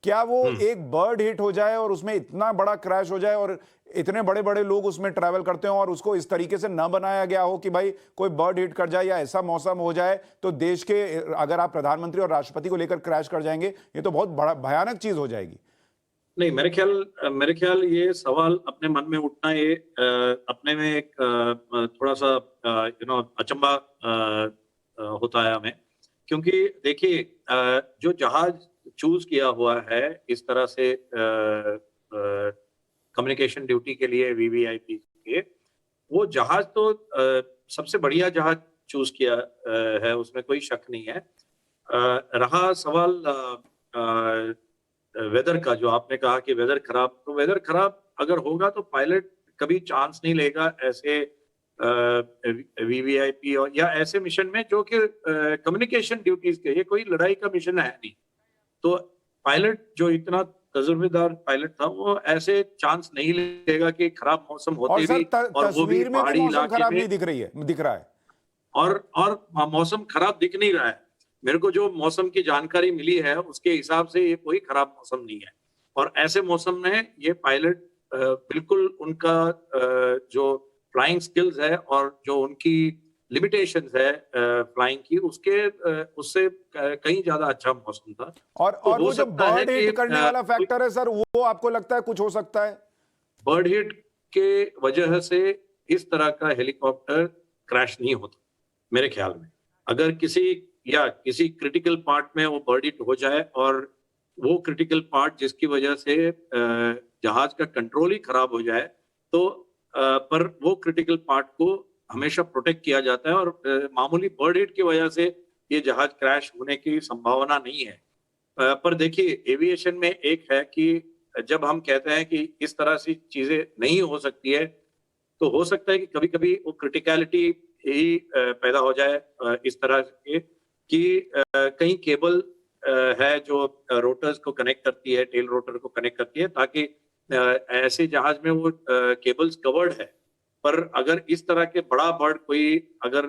क्या वो एक बर्ड हिट हो जाए और उसमें इतना बड़ा क्रैश हो जाए और इतने बड़े बड़े लोग उसमें ट्रैवल करते हो और उसको इस तरीके से न बनाया गया हो कि भाई कोई बर्ड हिट कर जाए या ऐसा मौसम हो जाए तो देश के, अगर आप प्रधानमंत्री और राष्ट्रपति को लेकर क्रैश कर जाएंगे, ये तो बहुत बड़ा भयानक चीज हो जाएगी। नहीं, मेरे ख्याल ये सवाल अपने मन में उठना, ये अपने में एक थोड़ा सा अचंभा होता है हमें, क्योंकि देखिए जो जहाज चूज किया हुआ है इस तरह से कम्युनिकेशन ड्यूटी के लिए वीवीआईपी के, वो जहाज तो सबसे बढ़िया जहाज चूज किया है, उसमें कोई शक नहीं है। रहा सवाल वेदर का, जो आपने कहा कि वेदर खराब, तो वेदर खराब अगर होगा तो पायलट कभी चांस नहीं लेगा ऐसे वीवीआईपी और या ऐसे मिशन में जो कि कम्युनिकेशन ड्यूटीज के, ये कोई लड़ाई का मिशन है नहीं। तो पायलट जो इतना तजुर्बेदार पायलट था वो ऐसे चांस नहीं लेगा कि खराब मौसम और होते सर भी और वो भी तस्वीर में भी पहाड़ी मौसम इलाके खराब में नहीं दिख रहा है। और मौसम खराब दिख नहीं रहा है। मेरे को जो मौसम की जानकारी मिली है उसके हिसाब से ये कोई खराब मौसम नहीं है। और ऐसे मौसम में ये पायलट बिल्कुल उनका जो फ्लाइंग स्किल्स है और जो उनकी लिमिटेशंस है फ्लाइंग की, उससे कहीं ज्यादा अच्छा मौसम था। और तो वो जो सकता है बर्ड हिट कि करने वाला फैक्टर है सर, वो आपको लगता है कुछ हो सकता है? बर्ड हिट के वजह से इस तरह का हेलीकॉप्टर क्रैश नहीं होता मेरे ख्याल में। अगर किसी क्रिटिकल पार्ट में वो बर्ड हिट हो जाए और वो क्रिटिकल पार्ट जिसकी वजह से जहाज का कंट्रोल ही खराब हो जाए, तो पर वो क्रिटिकल पार्ट को हमेशा प्रोटेक्ट किया जाता है और मामूली बर्ड हिट की वजह से ये जहाज क्रैश होने की संभावना नहीं है। पर देखिए, एविएशन में एक है कि जब हम कहते हैं कि इस तरह से चीजें नहीं हो सकती है, तो हो सकता है कि कभी-कभी वो क्रिटिकलिटी ही पैदा हो जाए इस तरह के कि कहीं केबल है जो रोटर्स को कनेक्ट करती है, टेल रोटर को कनेक्ट करती है, ताकि ऐसे जहाज में वो केबल्स कवर्ड है। पर अगर इस तरह के बड़ा बर्ड कोई अगर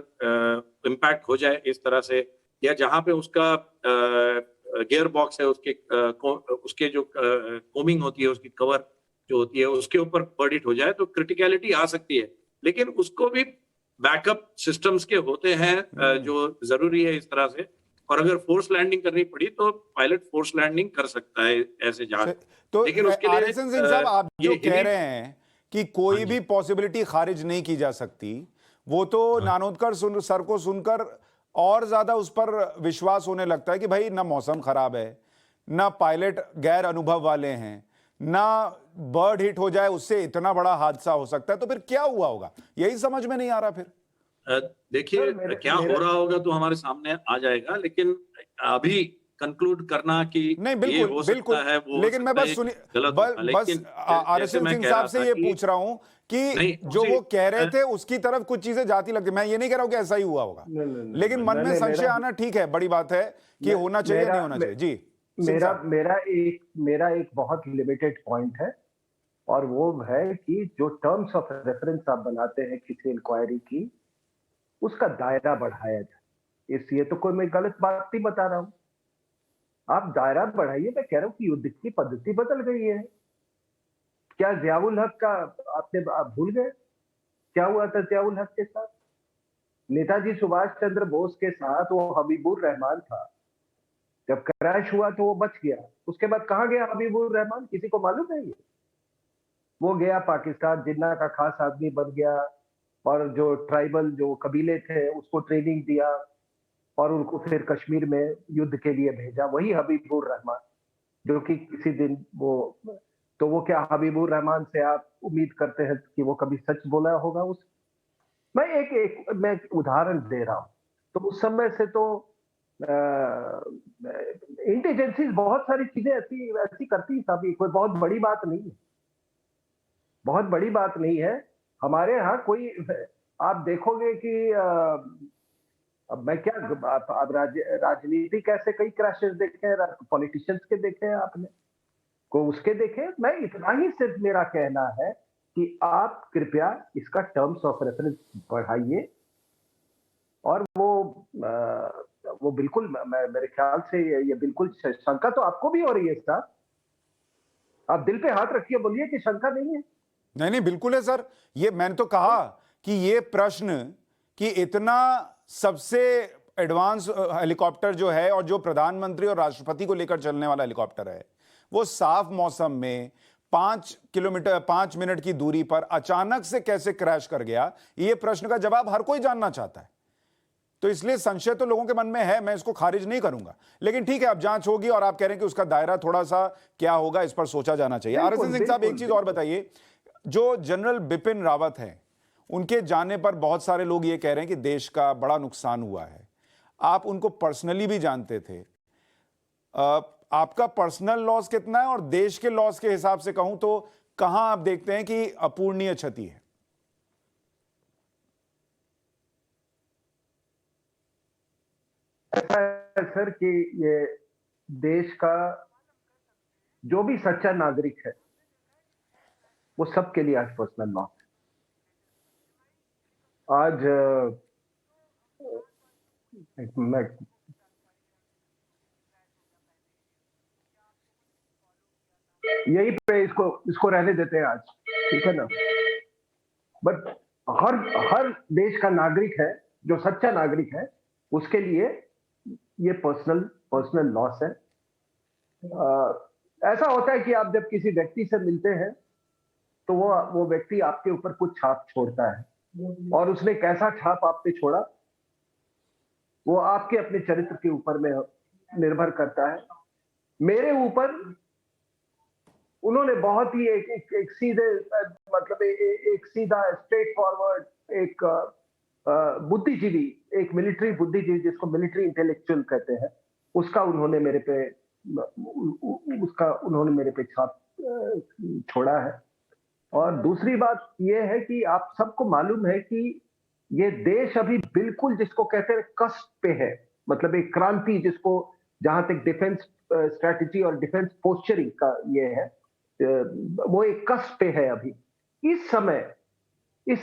इम्पैक्ट हो जाए इस तरह से, या जहां पे उसका गियर बॉक्स है, उसके जो कोमिंग होती है, उसकी कवर जो होती है, उसके ऊपर बर्ड हिट हो जाए तो क्रिटिकलिटी आ सकती है। लेकिन उसको भी बैकअप सिस्टम्स के होते हैं जो जरूरी है इस तरह से। और अगर फोर्स लैंडिंग करनी पड़ी तो पायलट फोर्स लैंडिंग कर सकता है ऐसे जहाज। तो लेकिन उसके लिए आरएसएन सिंह साहब, आप जो कह हेली रहे हैं कि कोई भी पॉसिबिलिटी खारिज नहीं की जा सकती, वो तो नानोदकर सर को सुनकर और ज्यादा उस पर विश्वास होने लगता है कि भाई ना मौसम खराब है, ना पायलट गैर अनुभव वाले हैं, ना बर्ड हिट हो जाए उससे इतना बड़ा हादसा हो सकता है। तो फिर क्या हुआ होगा, यही समझ में नहीं आ रहा फिर। देखिए, क्या हो रहा होगा तो हमारे सामने आ जाएगा, लेकिन अभी कंक्लूड करना कि नहीं, ये बिल्कुल हो बिल्कुल, सकता है, वो हो लेकिन मैं सकता बस है, सुनिए, गलत होगा। बस लेकिन जैसे आरएसएन मैं सिंह कह साहब रहा से था ये कि पूछ रहा हूं कि नहीं, जो वो कह रहे थे उसकी तरफ कुछ चीजें जाती लगती, मैं ये नहीं कह रहा हूं कि ऐसा ही हुआ होगा, लेकिन मन में संशय आना ठीक है, बड़ी बात है कि होना चाहिए नहीं होना चाहिए। जी सिंह साहब। मेरा एक बहुत लिमिटेड पॉइंट है, और वो है कि जो टर्म्स ऑफ रेफरेंस आप बनाते हैं किसी इंक्वायरी की, उसका दायरा बढ़ाया जाए। ये तो कोई मैं गलत बात नहीं बता रहा हूं, आप दायरा बढ़ाइए। मैं कह रहा हूं कि युद्ध की पद्धति बदल गई है। क्या जियाउल हक का आप भूल गए क्या हुआ था जियाउल हक के साथ? नेताजी सुभाष चंद्र बोस के साथ वो हबीबुर रहमान था, जब क्रैश हुआ तो वो बच गया। उसके बाद कहां गया हबीबुर रहमान, किसी को मालूम है? ये वो गया पाकिस्तान, जिन्ना का खास आदमी बन गया, और जो ट्राइबल जो कबीले थे उसको ट्रेनिंग दिया, और उनको फिर कश्मीर में युद्ध के लिए भेजा। वही हबीबुर रहमान जो कि किसी दिन वो क्या हबीबुर रहमान से आप उम्मीद करते हैं कि वो कभी सच बोला होगा? मैं उदाहरण दे रहा हूं। तो उस समय से तो इंटेलिजेंसी बहुत सारी चीजें ऐसी करती है, अभी कोई बहुत बड़ी बात नहीं है, बहुत बड़ी बात नहीं है। हमारे यहाँ कोई, आप देखोगे कि अब मैं क्या, आप राजनीति कैसे कई क्रैशेस देखे हैं, पॉलिटिशियंस के देखे हैं आपने, को उसके देखे। मैं इतना ही सिर्फ मेरा कहना है कि आप कृपया इसका टर्म्स ऑफ रेफरेंस बढ़ाइए, और वो बिल्कुल मेरे ख्याल से ये बिल्कुल शंका तो आपको भी हो रही है साहब, आप दिल पे हाथ रखिए, बोलिए कि शंका नहीं है। नहीं नहीं, बिल्कुल है सर। ये मैंने तो कहा कि ये प्रश्न कि इतना सबसे एडवांस हेलीकॉप्टर जो है और जो प्रधानमंत्री और राष्ट्रपति को लेकर चलने वाला हेलीकॉप्टर है, वो साफ मौसम में 5 मिनट की दूरी पर अचानक से कैसे क्रैश कर गया, ये प्रश्न का जवाब हर कोई जानना चाहता है। तो इसलिए संशय तो लोगों के मन में है, मैं इसको खारिज नहीं करूंगा, लेकिन ठीक है, अब जांच होगी और आप कह रहे हैं कि उसका दायरा थोड़ा सा क्या होगा, इस पर सोचा जाना चाहिए। आरएसएन सिंह साहब, एक चीज और बताइए, जो जनरल बिपिन रावत हैं, उनके जाने पर बहुत सारे लोग ये कह रहे हैं कि देश का बड़ा नुकसान हुआ है। आप उनको पर्सनली भी जानते थे, आपका पर्सनल लॉस कितना है, और देश के लॉस के हिसाब से कहूं तो कहां आप देखते हैं कि अपूरणीय क्षति है? ऐसा है सर कि ये देश का जो भी सच्चा नागरिक है वो सबके लिए आज पर्सनल लॉस है। आज एक मिनट, यही पे इसको रहने देते हैं आज, ठीक है ना। बट हर हर देश का नागरिक है, जो सच्चा नागरिक है, उसके लिए ये पर्सनल लॉस है। ऐसा होता है कि आप जब किसी व्यक्ति से मिलते हैं तो वो व्यक्ति आपके ऊपर कुछ छाप छोड़ता है, और उसने कैसा छाप आप पे छोड़ा वो आपके अपने चरित्र के ऊपर में निर्भर करता है। मेरे ऊपर उन्होंने बहुत ही एक सीधे, मतलब एक सीधा स्ट्रेट फॉरवर्ड, एक बुद्धिजीवी, एक मिलिट्री बुद्धिजीवी जिसको मिलिट्री इंटेलेक्चुअल कहते हैं, उसका उन्होंने मेरे पे छाप छोड़ा है। और दूसरी बात यह है कि आप सबको मालूम है कि ये देश अभी बिल्कुल जिसको कहते हैं कस्प पे है, मतलब एक क्रांति जिसको, जहां तक डिफेंस स्ट्रेटजी और डिफेंस पोस्चरिंग का ये है, वो एक कस्प पे है अभी। इस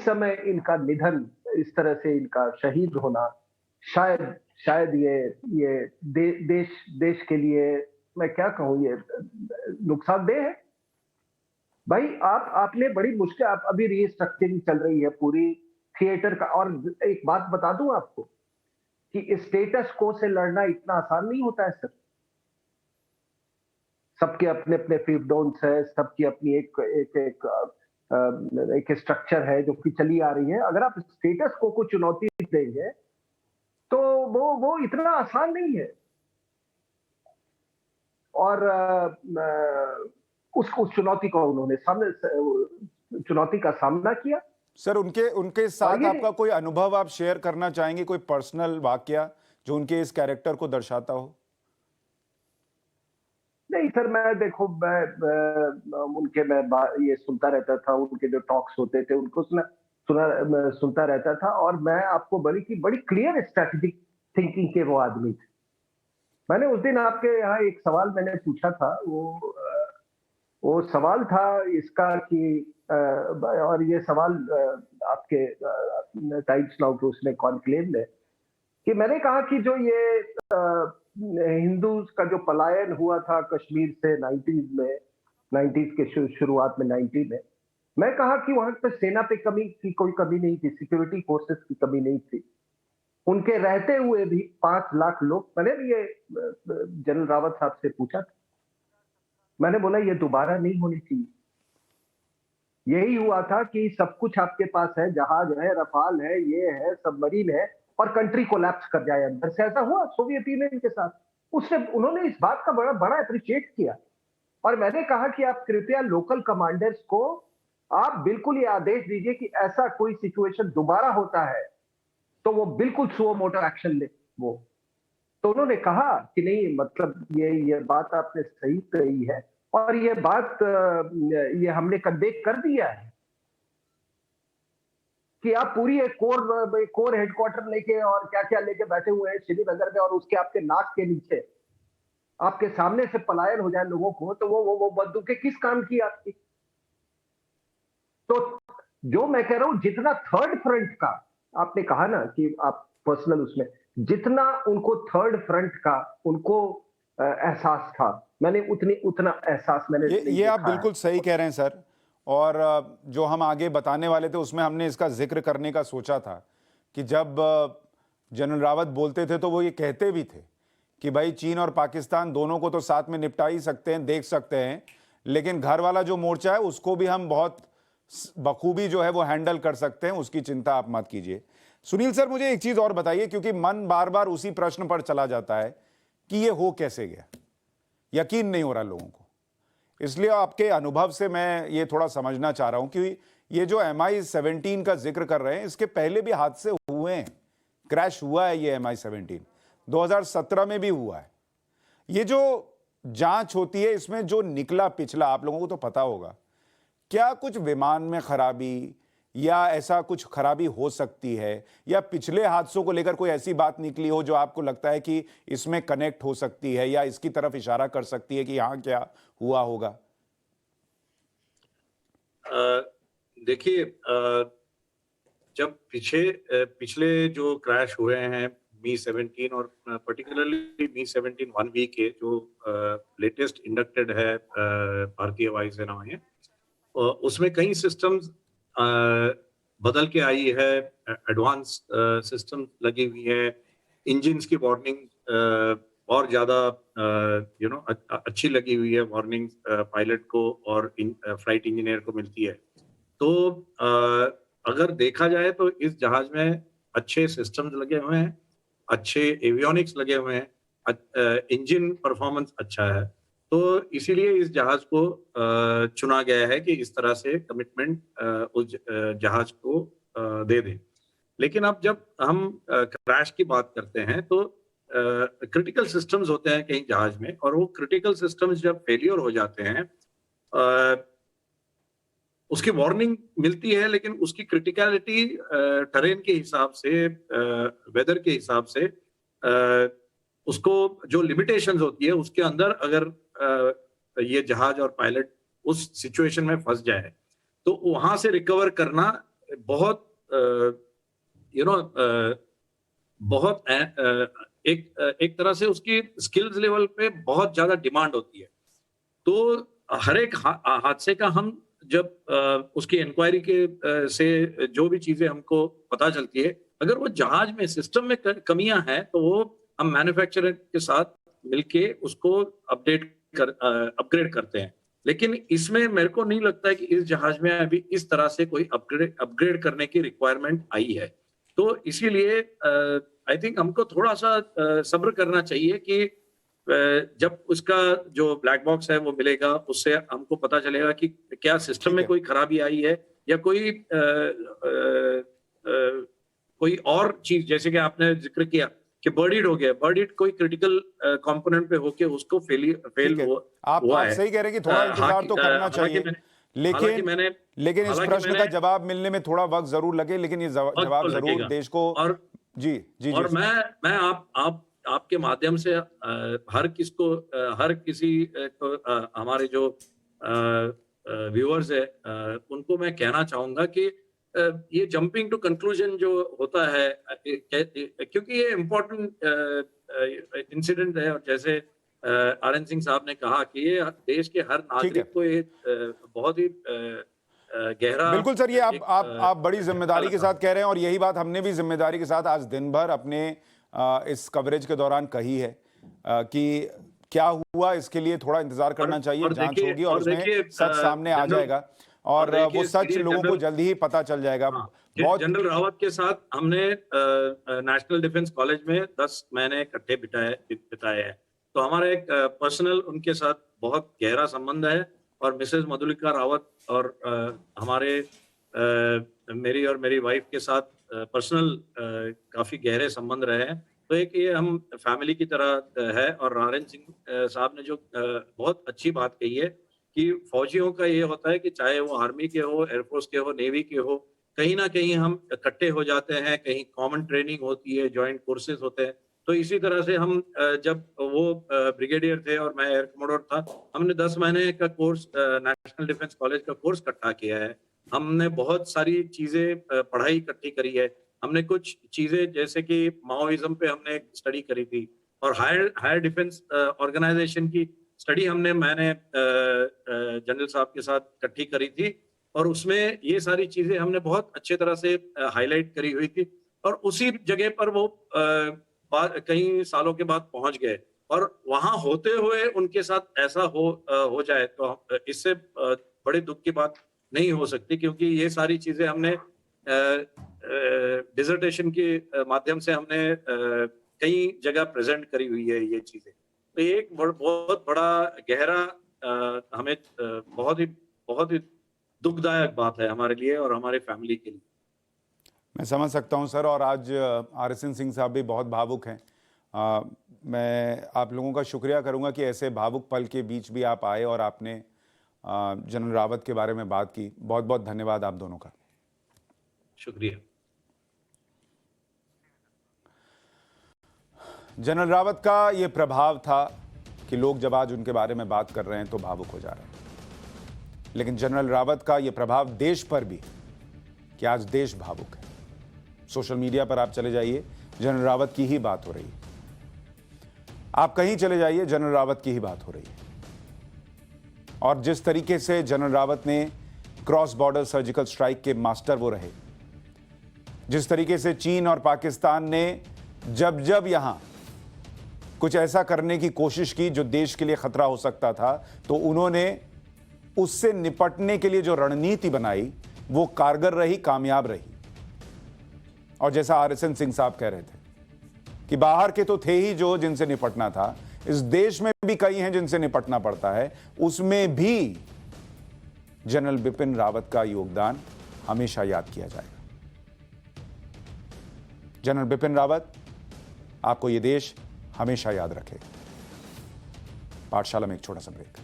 समय इनका निधन, इस तरह से इनका शहीद होना शायद ये देश के लिए, मैं क्या कहूं, ये नुकसानदेह है। भाई आपने बड़ी मुश्किल, आप अभी रीस्ट्रक्चरिंग चल रही है पूरी थिएटर का। और एक बात बता दूं आपको कि स्टेटस को से लड़ना इतना आसान नहीं होता है सर। सबके अपने अपने फील्डोन्स है, सबकी अपनी एक स्ट्रक्चर है जो कि चली आ रही है। अगर आप स्टेटस को चुनौती देंगे तो वो इतना आसान नहीं है। और उस चुनौती को उन्होंने चुनौती का सामना किया। सर, उनके साथ आपका कोई अनुभव आप शेयर करना चाहेंगे, कोई पर्सनल वाकया जो उनके इस कैरेक्टर को दर्शाता हो? नहीं सर, मैं ये सुनता रहता था, उनके जो टॉक्स होते थे उनको सुनता रहता था, और मैं आपको बड़ी क्लियर स्ट्रेटेजिक थिंकिंग के वो आदमी थे। मैंने उस दिन आपके यहाँ एक सवाल मैंने पूछा था, वो सवाल था इसका कि और ये सवाल आपके टाइम्स नाउ के उसने कॉन्क्लेव में, कि मैंने कहा कि जो ये हिंदू का जो पलायन हुआ था कश्मीर से 90s के शुरुआत में 90 में, मैं कहा कि वहां पर सेना पे कोई कमी नहीं थी, सिक्योरिटी फोर्सेस की कमी नहीं थी। उनके रहते हुए भी 5 लाख लोग, मैंने ये जनरल रावत साहब से पूछा था, मैंने बोला ये दोबारा नहीं होनी चाहिए। यही हुआ था कि सब कुछ आपके पास है, जहाज है, रफाल है, ये है, सबमरीन है, और कंट्री कोलैप्स कर जाए अंदर से। ऐसा हुआ सोवियत यूनियन के साथ। उन्होंने इस बात का बड़ा अप्रिशिएट किया, और मैंने कहा कि आप कृपया लोकल कमांडर्स को आप बिल्कुल ये आदेश दीजिए कि ऐसा कोई सिचुएशन दोबारा होता है तो वो बिल्कुल सुओ मोटो एक्शन ले वो। तो उन्होंने कहा कि नहीं, मतलब ये बात आपने सही कही है, और ये बात ये हमने कन्वे कर दिया है कि आप पूरी एक कोर हेडक्वार्टर लेके और क्या लेके बैठे हुए हैं श्रीनगर में, और उसके आपके नाक के नीचे आपके सामने से पलायन हो जाए लोगों को, तो वो बंदूकें किस काम की आपकी। तो जो मैं कह रहा हूं, जितना थर्ड फ्रंट का आपने कहा ना कि आप पर्सनल उसमें, जितना उनको थर्ड फ्रंट का उनको एहसास था, मैंने उतना एहसास मैंने ये आप बिल्कुल सही कह रहे हैं सर। और जो हम आगे बताने वाले थे उसमें हमने इसका जिक्र करने का सोचा था कि जब जनरल रावत बोलते थे तो वो ये कहते भी थे कि भाई चीन और पाकिस्तान दोनों को तो साथ में निपटा ही सकते हैं, देख सकते हैं, लेकिन घर वाला जो मोर्चा है उसको भी हम बहुत बखूबी जो है वो हैंडल कर सकते हैं, उसकी चिंता आप मत कीजिए। सुनील सर, मुझे एक चीज और बताइए, क्योंकि मन बार बार उसी प्रश्न पर चला जाता है कि ये हो कैसे गया, यकीन नहीं हो रहा लोगों को। इसलिए आपके अनुभव से मैं ये थोड़ा समझना चाह रहा हूं कि ये जो MI-17 का जिक्र कर रहे हैं, इसके पहले भी हादसे हुए हैं, क्रैश हुआ है ये MI-17, 2017 में भी हुआ है। ये जो जांच होती है इसमें जो निकला पिछला, आप लोगों को तो पता होगा, क्या कुछ विमान में खराबी या ऐसा कुछ खराबी हो सकती है, या पिछले हादसों को लेकर कोई ऐसी बात निकली हो जो आपको लगता है कि इसमें कनेक्ट हो सकती है या इसकी तरफ इशारा कर सकती है कि यहाँ क्या हुआ होगा? देखिए, जब पिछले जो क्रैश हुए हैं मी 17 और पर्टिकुलरली मी 17 1B के जो लेटेस्ट इंडक्टेड है भारतीय वायुसेना में, उसमें कई सिस्टम्स बदल के आई है, एडवांस सिस्टम लगी हुई है, इंजिन्स की वार्निंग और ज्यादा अच्छी लगी हुई है, वार्निंग पायलट को और फ्लाइट इंजीनियर को मिलती है। तो अगर देखा जाए तो इस जहाज में अच्छे सिस्टम्स लगे हुए हैं, अच्छे एवियोनिक्स लगे हुए हैं, इंजन परफॉर्मेंस अच्छा है, तो इसीलिए इस जहाज को चुना गया है कि इस तरह से कमिटमेंट उस जहाज को दे दें। लेकिन अब जब हम क्रैश की बात करते हैं तो क्रिटिकल सिस्टम्स होते हैं कहीं जहाज में, और वो क्रिटिकल सिस्टम्स जब फेलियर हो जाते हैं, उसकी वार्निंग मिलती है, लेकिन उसकी क्रिटिकलिटी टरेन के हिसाब से, वेदर के हिसाब से, उसको जो लिमिटेशंस होती है उसके अंदर अगर ये जहाज और पायलट उस सिचुएशन में फंस जाए तो वहां से रिकवर करना बहुत बहुत एक तरह से उसकी स्किल्स लेवल पे बहुत ज्यादा डिमांड होती है। तो हर एक हादसे का हम जब उसकी इंक्वायरी के से जो भी चीजें हमको पता चलती है, अगर वो जहाज में सिस्टम में कमियां हैं तो वो हम मैन्युफैक्चरर के साथ मिलके उसको अपग्रेड करते हैं। लेकिन इसमें मेरे को नहीं लगता है कि इस जहाज में अभी इस तरह से कोई अपग्रेड करने की रिक्वायरमेंट आई है। तो इसीलिए आई थिंक हमको थोड़ा सा सब्र करना चाहिए कि जब उसका जो ब्लैक बॉक्स है वो मिलेगा, उससे हमको पता चलेगा कि क्या सिस्टम में कोई खराबी आई है या कोई और चीज, जैसे कि आपने जिक्र किया कि बर्डिड हो गया, बर्डिड कोई क्रिटिकल कंपोनेंट पे होके उसको फेल आप हुआ है। सही कह रहे हैं कि थोड़ा इंतजार तो करना चाहिए, लेकिन इस प्रश्न का जवाब मिलने में थोड़ा वक्त जरूर लगे, लेकिन ये जवाब जरूर देश को। और जी जी और जी, मैं आपके माध्यम से हर किसी को, हमारे जो व्यूअर्स है, उनको मैं कहना चाहूंगा कि ये जंपिंग टू कंक्लूजन जो होता है, क्योंकि ये इम्पोर्टेंट इंसिडेंट है, और जैसे आरएन सिंह साहब ने कहा कि ये देश के हर नागरिक को ये बहुत ही गहरा। बिल्कुल सर, ये आप बड़ी जिम्मेदारी के साथ कह रहे हैं, और यही बात हमने भी जिम्मेदारी के साथ आज दिन भर अपने इस कवरेज के दौरान कही है कि क्या हुआ, इसके लिए थोड़ा इंतजार करना चाहिए, जांच होगी और उसमें सच सामने आ जाएगा, और वो सच लोगों को जल्दी ही पता चल जाएगा। बहुत जनरल रावत के साथ हमने नेशनल डिफेंस कॉलेज में 10 महीने इकट्ठे बिताए हैं, तो हमारा एक पर्सनल उनके साथ बहुत गहरा संबंध है, और मिसेस मधुलिका रावत और हमारे मेरी और मेरी वाइफ के साथ पर्सनल काफी गहरे संबंध रहे हैं। तो एक ये हम फैमिली की तरह है। और आरएन सिंह साहब ने जो बहुत अच्छी बात कही है कि फौजियों का ये होता है कि चाहे वो आर्मी के हो, एयरफोर्स के हो, नेवी के हो, कहीं ना कहीं हम इकट्ठे हो जाते हैं, कहीं कॉमन ट्रेनिंग होती है, ज्वाइंट कोर्सेज होते हैं। तो इसी तरह से हम जब वो ब्रिगेडियर थे और मैं एयर कमोडोर था, हमने 10 महीने का कोर्स नेशनल डिफेंस कॉलेज का कोर्स इकट्ठा किया है। हमने बहुत सारी चीजें पढ़ाई इकट्ठी करी है। हमने कुछ चीजें जैसे कि माओइज्म पे हमने स्टडी करी थी, और हायर डिफेंस ऑर्गेनाइजेशन की स्टडी मैंने जनरल साहब के साथ इकट्ठी करी थी, और उसमें ये सारी चीजें हमने बहुत अच्छे तरह से हाईलाइट करी हुई थी। और उसी जगह पर वो कई सालों के बाद पहुंच गए, और वहां होते हुए उनके साथ ऐसा हो जाए तो इससे बड़े दुख की बात नहीं हो सकती, क्योंकि ये सारी चीजें हमने डिसर्टेशन के माध्यम से हमने कई जगह प्रेजेंट करी हुई है ये चीजें। तो ये एक बहुत बड़ा गहरा हमें बहुत ही दुखदायक बात है हमारे लिए और हमारे फैमिली के लिए। मैं समझ सकता हूं सर, और आज आरएन सिंह साहब भी बहुत भावुक हैं। मैं आप लोगों का शुक्रिया करूंगा कि ऐसे भावुक पल के बीच भी आप आए और आपने जनरल रावत के बारे में बात की। बहुत बहुत धन्यवाद आप दोनों का। शुक्रिया। जनरल रावत का यह प्रभाव था कि लोग जब आज उनके बारे में बात कर रहे हैं तो भावुक हो जा रहे हैं, लेकिन जनरल रावत का यह प्रभाव देश पर भी है कि आज देश भावुक है। सोशल मीडिया पर आप चले जाइए, जनरल रावत की ही बात हो रही है। आप कहीं चले जाइए, जनरल रावत की ही बात हो रही है। और जिस तरीके से जनरल रावत ने क्रॉस बॉर्डर सर्जिकल स्ट्राइक के मास्टर वो रहे, जिस तरीके से चीन और पाकिस्तान ने जब जब यहां कुछ ऐसा करने की कोशिश की जो देश के लिए खतरा हो सकता था, तो उन्होंने उससे निपटने के लिए जो रणनीति बनाई वो कारगर रही, कामयाब रही। और जैसा RSN सिंह साहब कह रहे थे कि बाहर के तो थे ही जो जिनसे निपटना था, इस देश में भी कई हैं जिनसे निपटना पड़ता है, उसमें भी जनरल बिपिन रावत का योगदान हमेशा याद किया जाएगा। जनरल बिपिन रावत, आपको यह देश हमेशा याद रखेगा। पाठशाला में एक छोटा सा ब्रेक।